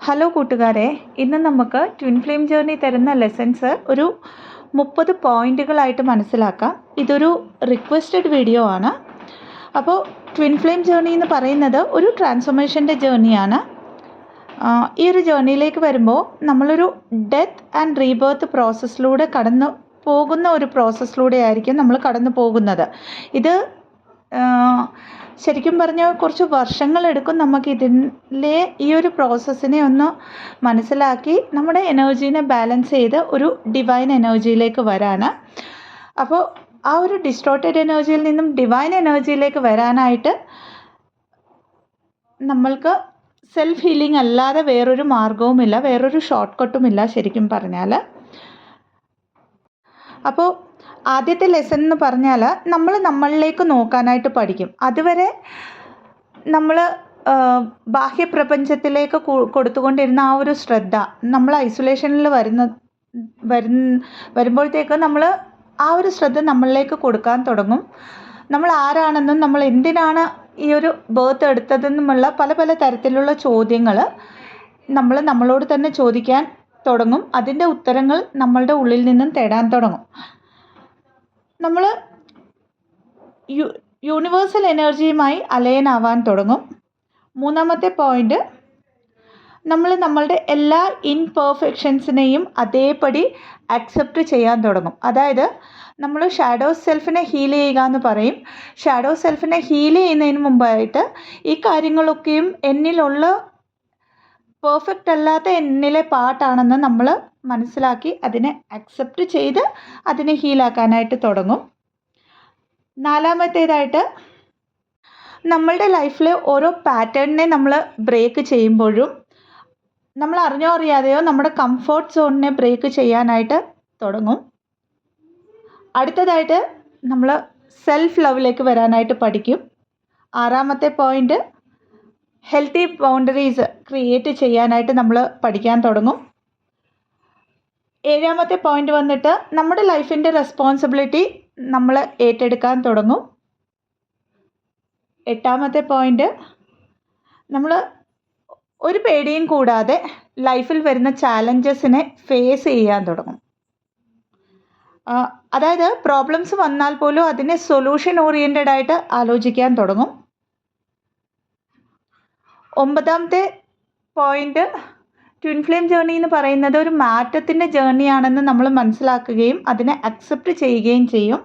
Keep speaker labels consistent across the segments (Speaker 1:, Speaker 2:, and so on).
Speaker 1: Hello കൂട്ടുകാരെ, ഇന്ന് നമുക്ക് ട്വിൻ ഫ്ലെയിം ജേർണി തരുന്ന ലെസൺസ് ഒരു 30 പോയിന്റുകളായിട്ട് മനസ്സിലാക്കാം. ഇതൊരു റിക്വസ്റ്റഡ് വീഡിയോ ആണ്. അപ്പോൾ ട്വിൻ ഫ്ലെയിം ജേർണി എന്ന് പറയുന്നത് ഒരു ട്രാൻസ്ഫോർമേഷൻ്റെ ജേർണിയാണ്. ഈ ഒരു ജേർണിയിലേക്ക് വരുമ്പോൾ നമ്മളൊരു ഡെത്ത് ആൻഡ് റീബർത്ത് പ്രോസസ്സിലൂടെ കടന്നു പോകുന്ന ഒരു പ്രോസസ്സിലൂടെ ആയിരിക്കും നമ്മൾ കടന്നു പോകുന്നത്. ഇത് ശരിക്കും പറഞ്ഞാൽ കുറച്ച് വർഷങ്ങളെടുക്കും നമുക്ക് ഇതിലെ ഈ ഒരു പ്രോസസ്സിനെ ഒന്ന് മനസ്സിലാക്കി നമ്മുടെ എനർജീനെ ബാലൻസ് ചെയ്ത് ഒരു ഡിവൈൻ എനർജിയിലേക്ക് വരാൻ. അപ്പോൾ ആ ഒരു ഡിസ്റ്റോർട്ടഡ് എനർജിയിൽ നിന്നും ഡിവൈൻ എനർജിയിലേക്ക് വരാനായിട്ട് നമ്മൾക്ക് സെൽഫ് ഹീലിംഗ് അല്ലാതെ വേറൊരു മാർഗവുമില്ല, വേറൊരു ഷോർട്ട് കട്ടുമില്ല ശരിക്കും പറഞ്ഞാൽ. അപ്പോൾ ആദ്യത്തെ ലെസൺ എന്ന് പറഞ്ഞാൽ നമ്മൾ നമ്മളിലേക്ക് നോക്കാനായിട്ട് പഠിക്കും. അതുവരെ നമ്മൾ ബാഹ്യപ്രപഞ്ചത്തിലേക്ക് കൊടുത്തുകൊണ്ടിരുന്ന ആ ഒരു ശ്രദ്ധ നമ്മൾ ഐസൊലേഷനിൽ വരുമ്പോഴത്തേക്ക് നമ്മൾ ആ ഒരു ശ്രദ്ധ നമ്മളിലേക്ക് കൊടുക്കാൻ തുടങ്ങും. നമ്മൾ ആരാണെന്നും നമ്മൾ എന്തിനാണ് ഈ ഒരു ബർത്ത് എടുത്തതെന്നുമുള്ള പല പല തരത്തിലുള്ള ചോദ്യങ്ങൾ നമ്മൾ നമ്മളോട് തന്നെ ചോദിക്കാൻ തുടങ്ങും. അതിൻ്റെ ഉത്തരങ്ങൾ നമ്മളുടെ ഉള്ളിൽ നിന്നും തേടാൻ തുടങ്ങും. നമ്മൾ യൂണിവേഴ്സൽ എനർജിയുമായി അലൈൻ ആവാൻ തുടങ്ങും. മൂന്നാമത്തെ പോയിന്റ്, നമ്മൾ നമ്മളുടെ എല്ലാ ഇൻപെർഫെക്ഷൻസിനെയും അതേപടി അക്സെപ്റ്റ് ചെയ്യാൻ തുടങ്ങും. അതായത് നമ്മൾ ഷാഡോ സെൽഫിനെ ഹീൽ ചെയ്യുക എന്ന് പറയും. ഷാഡോ സെൽഫിനെ ഹീൽ ചെയ്യുന്നതിന് മുമ്പായിട്ട് ഈ കാര്യങ്ങളൊക്കെയും എന്നിലുള്ള പെർഫെക്റ്റ് അല്ലാത്ത എന്നിലെ പാർട്ടാണെന്ന് നമ്മൾ മനസ്സിലാക്കി അതിനെ അക്സെപ്റ്റ് ചെയ്ത് അതിനെ ഹീലാക്കാനായിട്ട് തുടങ്ങും. നാലാമത്തേതായിട്ട്, നമ്മളുടെ ലൈഫിൽ ഓരോ പാറ്റേണിനെ നമ്മൾ ബ്രേക്ക് ചെയ്യുമ്പോഴും നമ്മൾ അറിഞ്ഞോ അറിയാതെയോ നമ്മുടെ കംഫർട്ട് സോണിനെ ബ്രേക്ക് ചെയ്യാനായിട്ട് തുടങ്ങും. അടുത്തതായിട്ട് നമ്മൾ സെൽഫ് ലവിലേക്ക് വരാനായിട്ട് പഠിക്കും. ആറാമത്തെ പോയിന്റ്, ഹെൽത്തി ബൗണ്ടറീസ് ക്രിയേറ്റ് ചെയ്യാനായിട്ട് നമ്മൾ പഠിക്കാൻ തുടങ്ങും. ഏഴാമത്തെ പോയിന്റ് വന്നിട്ട് നമ്മുടെ ലൈഫിൻ്റെ റെസ്പോൺസിബിലിറ്റി നമ്മൾ ഏറ്റെടുക്കാൻ തുടങ്ങും. എട്ടാമത്തെ പോയിന്റ്, നമ്മൾ ഒരു പേടിയും കൂടാതെ ലൈഫിൽ വരുന്ന ചാലഞ്ചസിനെ ഫേസ് ചെയ്യാൻ തുടങ്ങും. അതായത് പ്രോബ്ലംസ് വന്നാൽ പോലും അതിനെ സൊല്യൂഷൻ ഓറിയൻറ്റഡ് ആയിട്ട് ആലോചിക്കാൻ തുടങ്ങും. ഒമ്പതാമത്തെ പോയിന്റ്, ട്വിൻ ഫ്ലെയിം ജേർണി എന്ന് പറയുന്നത് ഒരു മാറ്റത്തിൻ്റെ ജേർണിയാണെന്ന് നമ്മൾ മനസ്സിലാക്കുകയും അതിനെ അക്സെപ്റ്റ് ചെയ്യുകയും ചെയ്യും.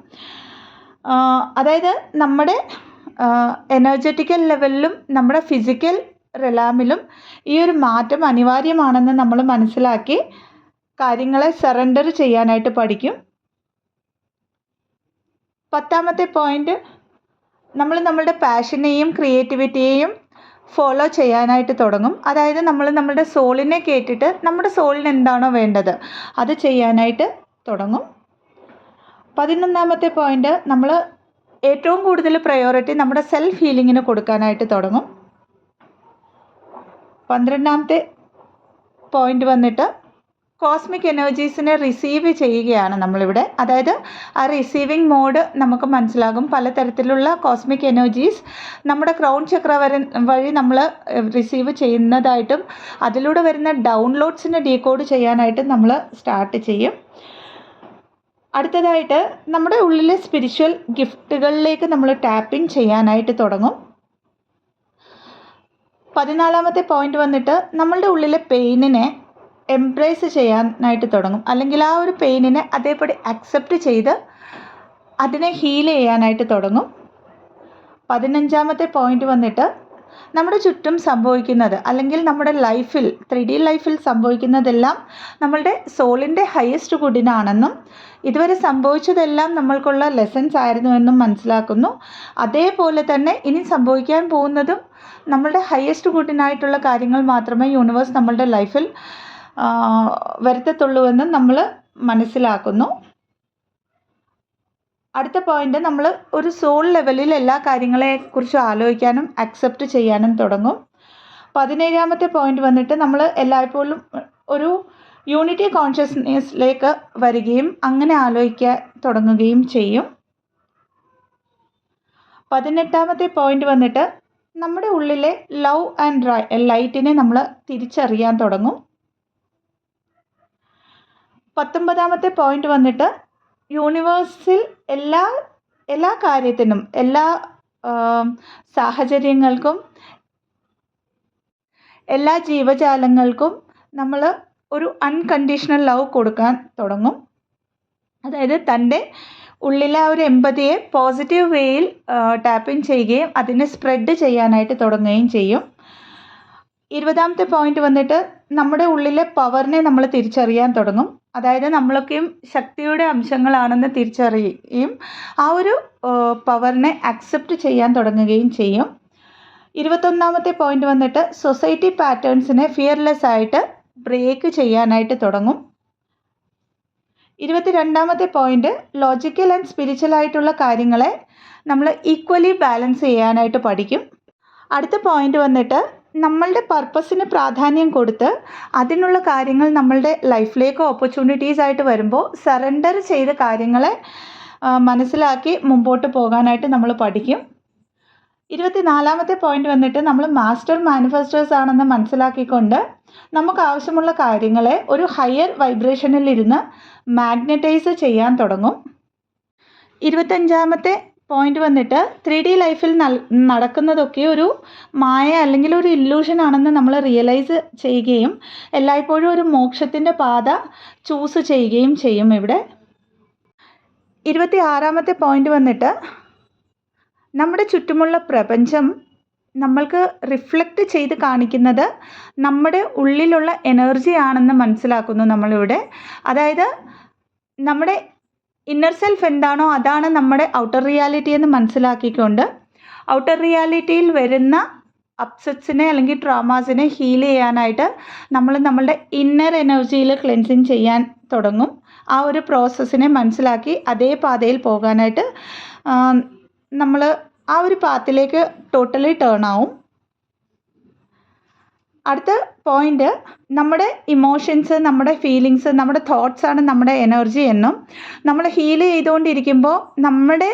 Speaker 1: അതായത് നമ്മുടെ എനർജറ്റിക്കൽ ലെവലിലും നമ്മുടെ ഫിസിക്കൽ റിലാമിലും ഈ ഒരു മാറ്റം അനിവാര്യമാണെന്ന് നമ്മൾ മനസ്സിലാക്കി കാര്യങ്ങളെ സറണ്ടർ ചെയ്യാനായിട്ട് പഠിക്കും. പത്താമത്തെ പോയിന്റ്, നമ്മൾ നമ്മളുടെ പാഷനെയും ക്രിയേറ്റിവിറ്റിയെയും ഫോളോ ചെയ്യാനായിട്ട് തുടങ്ങും. അതായത് നമ്മൾ നമ്മുടെ സോളിനെ കേട്ടിട്ട് നമ്മുടെ സോളിന് എന്താണോ വേണ്ടത് അത് ചെയ്യാനായിട്ട് തുടങ്ങും. 11ാമത്തെ പോയിന്റ്, നമ്മൾ ഏറ്റവും കൂടുതൽ പ്രയോറിറ്റി നമ്മുടെ സെൽഫ് ഹീലിങ്ങിന് കൊടുക്കാനായിട്ട് തുടങ്ങും. 12ാമത്തെ പോയിന്റ് വന്നിട്ട് കോസ്മിക് എനർജീസിനെ റിസീവ് ചെയ്യുകയാണ് നമ്മളിവിടെ. അതായത് ആ റിസീവിങ് മോഡ് നമുക്ക് മനസ്സിലാകും. പലതരത്തിലുള്ള കോസ്മിക് എനർജീസ് നമ്മുടെ ക്രൗൺ ചക്ര വഴി നമ്മൾ റിസീവ് ചെയ്യുന്നതായിട്ടും അതിലൂടെ വരുന്ന ഡൗൺലോഡ്സിനെ ഡീകോഡ് ചെയ്യാനായിട്ടും നമ്മൾ സ്റ്റാർട്ട് ചെയ്യും. അടുത്തതായിട്ട് നമ്മുടെ ഉള്ളിലെ സ്പിരിച്വൽ ഗിഫ്റ്റുകളിലേക്ക് നമ്മൾ ടാപ്പിംഗ് ചെയ്യാനായിട്ട് തുടങ്ങും. 14ാമത്തെ പോയിന്റ് വന്നിട്ട് നമ്മളുടെ ഉള്ളിലെ പെയിനിനെ എംബ്രേസ് ചെയ്യാനായിട്ട് തുടങ്ങും. അല്ലെങ്കിൽ ആ ഒരു പെയിനിനെ അതേപടി അക്സെപ്റ്റ് ചെയ്ത് അതിനെ ഹീൽ ചെയ്യാനായിട്ട് തുടങ്ങും. 15ാമത്തെ പോയിന്റ് വന്നിട്ട് നമ്മുടെ ചുറ്റും സംഭവിക്കുന്നത് അല്ലെങ്കിൽ നമ്മുടെ ലൈഫിൽ 3D ലൈഫിൽ സംഭവിക്കുന്നതെല്ലാം നമ്മളുടെ സോളിൻ്റെ ഹയസ്റ്റ് ഗുഡിനാണെന്നും ഇതുവരെ സംഭവിച്ചതെല്ലാം നമ്മൾക്കുള്ള ലെസൺസ് ആയിരുന്നുവെന്നും മനസ്സിലാക്കുന്നു. അതേപോലെ തന്നെ ഇനി സംഭവിക്കാൻ പോകുന്നതും നമ്മളുടെ ഹയസ്റ്റ് ഗുഡിനായിട്ടുള്ള കാര്യങ്ങൾ മാത്രമേ യൂണിവേഴ്സ് നമ്മളുടെ ലൈഫിൽ വരുത്തത്തുള്ളൂവെന്ന് നമ്മൾ മനസ്സിലാക്കുന്നു. അടുത്ത പോയിന്റ്, നമ്മൾ ഒരു സോൾ ലെവലിൽ എല്ലാ കാര്യങ്ങളെക്കുറിച്ചും ആലോചിക്കാനും അക്സെപ്റ്റ് ചെയ്യാനും തുടങ്ങും. 17ാമത്തെ പോയിന്റ് വന്നിട്ട് നമ്മൾ എല്ലായ്പ്പോഴും ഒരു യൂണിറ്റി കോൺഷ്യസ്നെസ്സിലേക്ക് വരികയും അങ്ങനെ ആലോചിക്കാൻ തുടങ്ങുകയും ചെയ്യും. 18ാമത്തെ പോയിന്റ് വന്നിട്ട് നമ്മുടെ ഉള്ളിലെ ലവ് ആൻഡ് ലൈറ്റിനെ നമ്മൾ തിരിച്ചറിയാൻ തുടങ്ങും. 19ാമത്തെ പോയിന്റ് വന്നിട്ട് യൂണിവേഴ്സിൽ എല്ലാ കാര്യത്തിനും എല്ലാ സാഹചര്യങ്ങൾക്കും എല്ലാ ജീവജാലങ്ങൾക്കും നമ്മൾ ഒരു അൺകണ്ടീഷണൽ ലവ് കൊടുക്കാൻ തുടങ്ങും. അതായത് തൻ്റെ ഉള്ളിലെ ആ ഒരു എമ്പതിയെ പോസിറ്റീവ് വേയിൽ ടാപ്പിംഗ് ചെയ്യുകയും അതിനെ സ്പ്രെഡ് ചെയ്യാനായിട്ട് തുടങ്ങുകയും ചെയ്യും. 20ാമത്തെ പോയിന്റ് വന്നിട്ട് നമ്മുടെ ഉള്ളിലെ പവറിനെ നമ്മൾ തിരിച്ചറിയാൻ തുടങ്ങും. അതായത് നമ്മളൊക്കെയും ശക്തിയുടെ അംശങ്ങളാണെന്ന് തിരിച്ചറിയുകയും ആ ഒരു പവറിനെ അക്സെപ്റ്റ് ചെയ്യാൻ തുടങ്ങുകയും ചെയ്യും. 21ാമത്തെ പോയിന്റ് വന്നിട്ട് സൊസൈറ്റി പാറ്റേൺസിനെ ഫിയർലെസ് ആയിട്ട് ബ്രേക്ക് ചെയ്യാനായിട്ട് തുടങ്ങും. 22ാമത്തെ പോയിന്റ് ലോജിക്കൽ ആൻഡ് സ്പിരിച്വൽ ആയിട്ടുള്ള കാര്യങ്ങളെ നമ്മൾ ഈക്വലി ബാലൻസ് ചെയ്യാനായിട്ട് പഠിക്കും. അടുത്ത പോയിന്റ് വന്നിട്ട് നമ്മളുടെ പർപ്പസിന് പ്രാധാന്യം കൊടുത്ത് അതിനുള്ള കാര്യങ്ങൾ നമ്മളുടെ ലൈഫിലേക്ക് ഓപ്പർച്യൂണിറ്റീസ് ആയിട്ട് വരുമ്പോൾ സറണ്ടർ ചെയ്ത കാര്യങ്ങളെ മനസ്സിലാക്കി മുമ്പോട്ട് പോകാനായിട്ട് നമ്മൾ പഠിക്കും. 24ാമത്തെ പോയിന്റ് വന്നിട്ട് നമ്മൾ മാസ്റ്റർ മാനിഫെസ്റ്റേഴ്സ് ആണെന്ന് മനസ്സിലാക്കിക്കൊണ്ട് നമുക്ക് ആവശ്യമുള്ള കാര്യങ്ങളെ ഒരു ഹയർ വൈബ്രേഷനിൽ ഇരുന്ന് മാഗ്നറ്റൈസ് ചെയ്യാൻ തുടങ്ങും. 25ാമത്തെ പോയിന്റ് വന്നിട്ട് 3D ലൈഫിൽ നടക്കുന്നതൊക്കെ ഒരു മായ അല്ലെങ്കിൽ ഒരു ഇല്യൂഷൻ ആണെന്ന് നമ്മൾ റിയലൈസ് ചെയ്യുകയും എല്ലായ്പ്പോഴും ഒരു മോക്ഷത്തിൻ്റെ പാത ചൂസ് ചെയ്യുകയും ചെയ്യും. ഇവിടെ 26ാമത്തെ പോയിന്റ് വന്നിട്ട് നമ്മുടെ ചുറ്റുമുള്ള പ്രപഞ്ചം നമ്മൾക്ക് റിഫ്ലക്റ്റ് ചെയ്ത് കാണിക്കുന്നത് നമ്മുടെ ഉള്ളിലുള്ള എനർജി ആണെന്ന് മനസ്സിലാക്കുന്നു നമ്മളിവിടെ. അതായത് നമ്മുടെ ഇന്നർ സെൽഫ് എന്താണോ അതാണ് നമ്മുടെ ഔട്ടർ റിയാലിറ്റി എന്ന് മനസ്സിലാക്കിക്കൊണ്ട് ഔട്ടർ റിയാലിറ്റിയിൽ വരുന്ന അപ്സെറ്റ്സിനെ അല്ലെങ്കിൽ ട്രോമാസിനെ ഹീൽ ചെയ്യാനായിട്ട് നമ്മൾ നമ്മളുടെ ഇന്നർ എനർജിയിൽ ക്ലെൻസിങ് ചെയ്യാൻ തുടങ്ങും. ആ ഒരു പ്രോസസ്സിനെ മനസ്സിലാക്കി അതേ പാതയിൽ പോകാനായിട്ട് നമ്മൾ ആ ഒരു പാത്തിലേക്ക് ടോട്ടലി ടേൺ ആവും. അടുത്ത പോയിന്റ് നമ്മുടെ ഇമോഷൻസ്, നമ്മുടെ ഫീലിങ്സ്, നമ്മുടെ തോട്ട്സ് ആണ് നമ്മുടെ എനർജി എന്നും നമ്മൾ ഹീൽ ചെയ്തുകൊണ്ടിരിക്കുമ്പോൾ നമ്മുടെ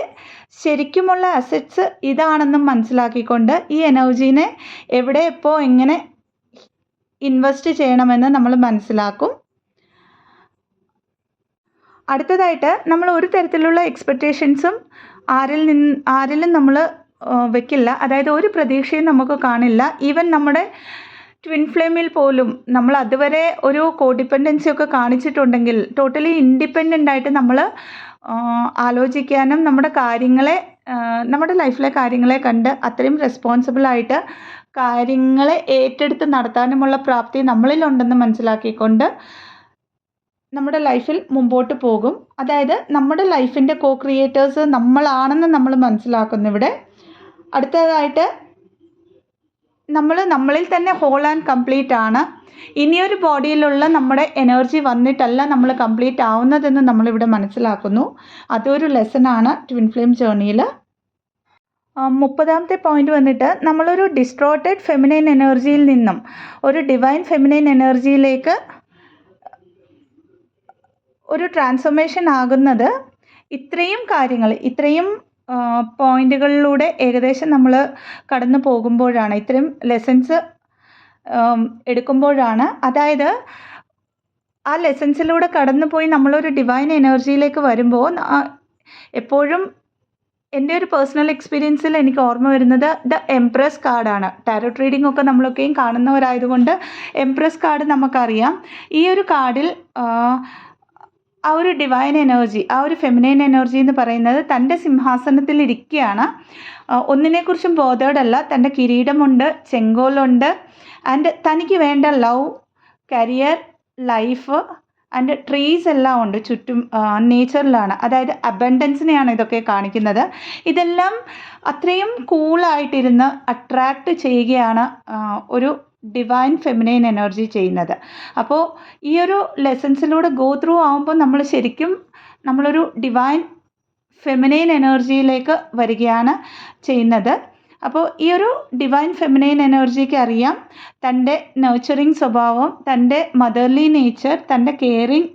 Speaker 1: ശരിക്കുമുള്ള അസറ്റ്സ് ഇതാണെന്നും മനസ്സിലാക്കിക്കൊണ്ട് ഈ എനർജീനെ എവിടെ എപ്പോൾ എങ്ങനെ ഇൻവെസ്റ്റ് ചെയ്യണമെന്ന് നമ്മൾ മനസ്സിലാക്കും. അടുത്തതായിട്ട് നമ്മൾ ഒരു തരത്തിലുള്ള എക്സ്പെക്റ്റേഷൻസും ആരിലും നമ്മൾ വെക്കില്ല. അതായത് ഒരു പ്രതീക്ഷയും നമുക്ക് കാണില്ല. ഈവൻ നമ്മുടെ ട്വിൻ ഫ്ലെയിമിൽ പോലും നമ്മൾ അതുവരെ ഒരു കോഡിപ്പെൻഡൻസി ഒക്കെ കാണിച്ചിട്ടുണ്ടെങ്കിൽ ടോട്ടലി ഇൻഡിപെൻഡൻ്റ് ആയിട്ട് നമ്മൾ ആലോചിക്കാനും നമ്മുടെ കാര്യങ്ങളെ നമ്മുടെ ലൈഫിലെ കാര്യങ്ങളെ കണ്ട് അത്രയും റെസ്പോൺസിബിളായിട്ട് കാര്യങ്ങളെ ഏറ്റെടുത്ത് നടത്താനുമുള്ള പ്രാപ്തി നമ്മളിലുണ്ടെന്ന് മനസ്സിലാക്കിക്കൊണ്ട് നമ്മുടെ ലൈഫിൽ മുമ്പോട്ട് പോകും. അതായത് നമ്മുടെ ലൈഫിൻ്റെ കോ ക്രിയേറ്റേഴ്സ് നമ്മളാണെന്ന് നമ്മൾ മനസ്സിലാക്കുന്നു ഇവിടെ. അടുത്തതായിട്ട് നമ്മൾ നമ്മളിൽ തന്നെ ഹോൾ ആൻഡ് കംപ്ലീറ്റ് ആണ്. ഇനിയൊരു ബോഡിയിലുള്ള നമ്മുടെ എനർജി വന്നിട്ടല്ല നമ്മൾ കംപ്ലീറ്റ് ആവുന്നതെന്ന് നമ്മളിവിടെ മനസ്സിലാക്കുന്നു. അതൊരു ലെസണാണ് ട്വിൻ ഫ്ലെയിം ജേർണിയിൽ. 30ാമത്തെ പോയിന്റ് വന്നിട്ട് നമ്മളൊരു ഡിസ്ട്രോട്ടഡ് ഫെമിനൈൻ എനർജിയിൽ നിന്നും ഒരു ഡിവൈൻ ഫെമിനൈൻ എനർജിയിലേക്ക് ഒരു ട്രാൻസ്ഫോർമേഷൻ ആകുന്നത് ഇത്രയും കാര്യങ്ങൾ, ഇത്രയും പോയിന്റുകളിലൂടെ ഏകദേശം നമ്മൾ കടന്നു പോകുമ്പോഴാണ്, ഇത്രയും ലെസൺസ് എടുക്കുമ്പോഴാണ്. അതായത് ആ ലെസൺസിലൂടെ കടന്നു പോയി നമ്മളൊരു ഡിവൈൻ എനർജിയിലേക്ക് വരുമ്പോൾ എപ്പോഴും എൻ്റെ ഒരു പേഴ്സണൽ എക്സ്പീരിയൻസിൽ എനിക്ക് ഓർമ്മ വരുന്നത് ദ എംപ്രസ് കാർഡാണ്. ടാരോട്ട് റീഡിംഗ് ഒക്കെ നമ്മളൊക്കെയും കാണുന്നവരായതുകൊണ്ട് എംപ്രസ് കാർഡ് നമുക്കറിയാം. ഈ ഒരു കാർഡിൽ ആ ഒരു ഡിവൈൻ എനർജി, ആ ഒരു ഫെമിനൈൻ എനർജി എന്ന് പറയുന്നത് തൻ്റെ സിംഹാസനത്തിൽ ഇരിക്കുകയാണ്. ഒന്നിനെക്കുറിച്ചും ബോധേഡല്ല. തൻ്റെ കിരീടമുണ്ട്, ചെങ്കോലുണ്ട്, ആൻഡ് തനിക്ക് വേണ്ട love, career, life and trees എല്ലാം ഉണ്ട് ചുറ്റും. നേച്ചറിലാണ്, അതായത് അബൻഡൻസിനെയാണ് ഇതൊക്കെ കാണിക്കുന്നത്. ഇതെല്ലാം അത്രയും കൂളായിട്ടിരുന്ന് അട്രാക്റ്റ് ചെയ്യുകയാണ് ഒരു ഡിവൈൻ ഫെമിനൈൻ എനർജി ചെയ്യുന്നത്. അപ്പോൾ ഈ ഒരു ലെസൺസിലൂടെ ഗോ ത്രൂ ആകുമ്പോൾ നമ്മൾ ശരിക്കും നമ്മളൊരു ഡിവൈൻ ഫെമിനൈൻ എനർജിയിലേക്ക് വരികയാണ് ചെയ്യുന്നത്. അപ്പോൾ ഈ ഒരു ഡിവൈൻ ഫെമിനൈൻ എനർജിക്ക് അറിയാം തൻ്റെ നർച്ചറിങ് സ്വഭാവം, തൻ്റെ മദർലി നേച്ചർ, തൻ്റെ കെയറിങ്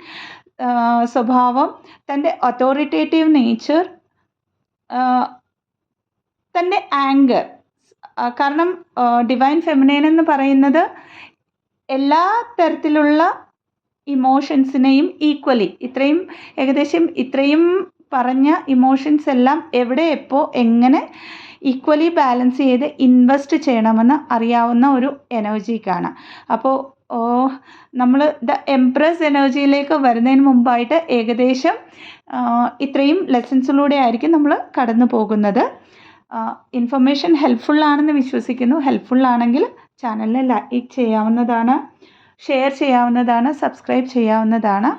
Speaker 1: സ്വഭാവം, തൻ്റെ അതോറിറ്റേറ്റീവ് നേച്ചർ, തൻ്റെ ആങ്കർ, കാരണം ഡിവൈൻ ഫെമിനൈൻ എന്ന് പറയുന്നത് എല്ലാ തരത്തിലുള്ള ഇമോഷൻസിനെയും ഈക്വലി ഏകദേശം ഇത്രയും പറഞ്ഞ ഇമോഷൻസ് എല്ലാം എവിടെ എപ്പോൾ എങ്ങനെ ഈക്വലി ബാലൻസ് ചെയ്ത് ഇൻവെസ്റ്റ് ചെയ്യണമെന്ന് അറിയാവുന്ന ഒരു എനർജിക്കാണ്. അപ്പോൾ നമ്മൾ ദ എംപ്രസ് എനർജിയിലേക്ക് വരുന്നതിന് മുമ്പായിട്ട് ഏകദേശം ഇത്രയും ലെസൺസിലൂടെ ആയിരിക്കും നമ്മൾ കടന്നു പോകുന്നത്. ഇൻഫർമേഷൻ ഹെൽപ്ഫുള്ളാണെന്ന് വിശ്വസിക്കുന്നു. ഹെൽപ്ഫുള്ളാണെങ്കിൽ ചാനലിൽ ലൈക്ക് ചെയ്യാവുന്നതാണ്, ഷെയർ ചെയ്യാവുന്നതാണ്, സബ്സ്ക്രൈബ് ചെയ്യാവുന്നതാണ്.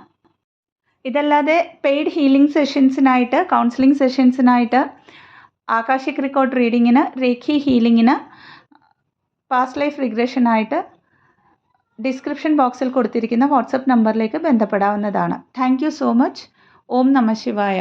Speaker 1: ഇതല്ലാതെ പെയ്ഡ് ഹീലിംഗ് സെഷൻസിനായിട്ട്, കൗൺസിലിംഗ് സെഷൻസിനായിട്ട്, ആകാശിക് റെക്കോർഡ് റീഡിങ്ങിന്, റേഖി ഹീലിങ്ങിന്, പാസ്റ്റ് ലൈഫ് റിഗ്രഷനായിട്ട് ഡിസ്ക്രിപ്ഷൻ ബോക്സിൽ കൊടുത്തിരിക്കുന്ന വാട്സപ്പ് നമ്പറിലേക്ക് ബന്ധപ്പെടാവുന്നതാണ്. Thank you so much. ഓം നമഃ ശിവായ.